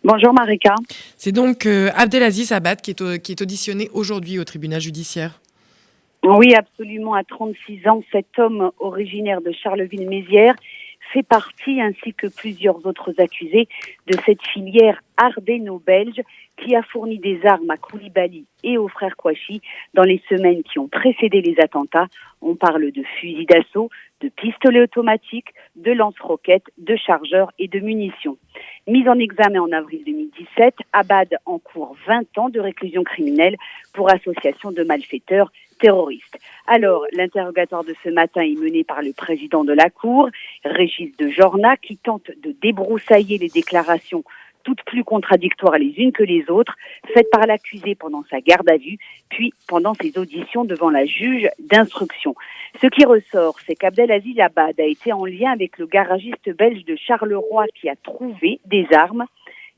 Bonjour Marika. C'est donc Abdelaziz Abad qui est auditionné aujourd'hui au tribunal judiciaire. Oui, absolument. À 36 ans, cet homme originaire de Charleville-Mézières fait partie, ainsi que plusieurs autres accusés, de cette filière ardéno-belge qui a fourni des armes à Koulibaly et aux frères Kouachi dans les semaines qui ont précédé les attentats. On parle de fusils d'assaut, de pistolets automatiques, de lance-roquettes, de chargeurs et de munitions. Mis en examen en avril 2017, Abad encourt 20 ans de réclusion criminelle pour association de malfaiteurs terroristes. Alors, l'interrogatoire de ce matin est mené par le président de la Cour, Régis de Jorna, qui tente de débroussailler les déclarations toutes plus contradictoires les unes que les autres, faites par l'accusé pendant sa garde à vue, puis pendant ses auditions devant la juge d'instruction. Ce qui ressort, c'est qu'Abdelaziz Abad a été en lien avec le garagiste belge de Charleroi qui a trouvé des armes.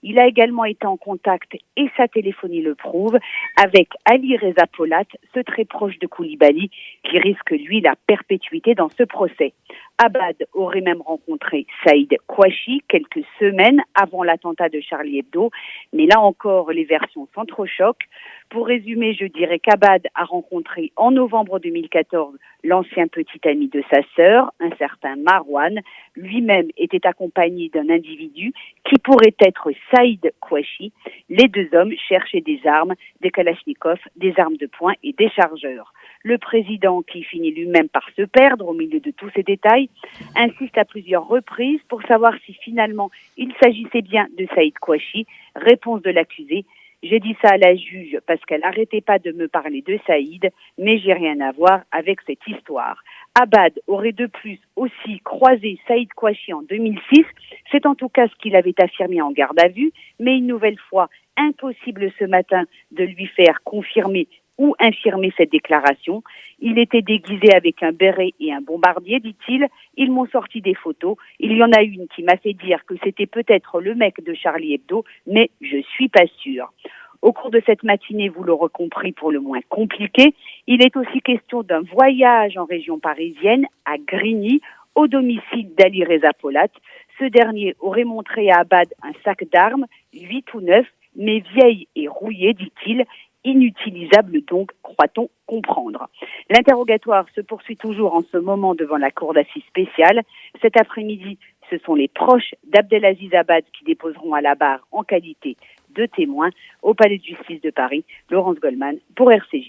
Il a également été en contact, et sa téléphonie le prouve, avec Ali Reza Polat, ce très proche de Koulibaly, qui risque, lui, la perpétuité dans ce procès. Abad aurait même rencontré Saïd Kouachi quelques semaines avant l'attentat de Charlie Hebdo, mais là encore, les versions s'entrechoquent. Pour résumer, je dirais qu'Abad a rencontré en novembre 2014 l'ancien petit ami de sa sœur, un certain Marouane. Lui-même était accompagné d'un individu qui pourrait être Saïd Kouachi. Les deux hommes cherchaient des armes, des kalachnikovs, des armes de poing et des chargeurs. Le président, qui finit lui-même par se perdre au milieu de tous ces détails, insiste à plusieurs reprises pour savoir si finalement il s'agissait bien de Saïd Kouachi. Réponse de l'accusé: j'ai dit ça à la juge parce qu'elle n'arrêtait pas de me parler de Saïd, mais j'ai rien à voir avec cette histoire. Abad aurait de plus aussi croisé Saïd Kouachi en 2006. C'est en tout cas ce qu'il avait affirmé en garde à vue, mais une nouvelle fois, impossible ce matin de lui faire confirmer ou infirmer cette déclaration. Il était déguisé avec un béret et un bombardier, dit-il. Ils m'ont sorti des photos. Il y en a une qui m'a fait dire que c'était peut-être le mec de Charlie Hebdo, mais je suis pas sûre. Au cours de cette matinée, vous l'aurez compris, pour le moins compliqué, il est aussi question d'un voyage en région parisienne, à Grigny, au domicile d'Ali Reza Polat. Ce dernier aurait montré à Abad un sac d'armes, 8 ou 9, mais vieilles et rouillées, dit-il, inutilisable donc, croit-on comprendre. L'interrogatoire se poursuit toujours en ce moment devant la cour d'assises spéciale. Cet après-midi, ce sont les proches d'Abdelaziz Abad qui déposeront à la barre en qualité de témoins au palais de justice de Paris. Laurence Goldman pour RCJ.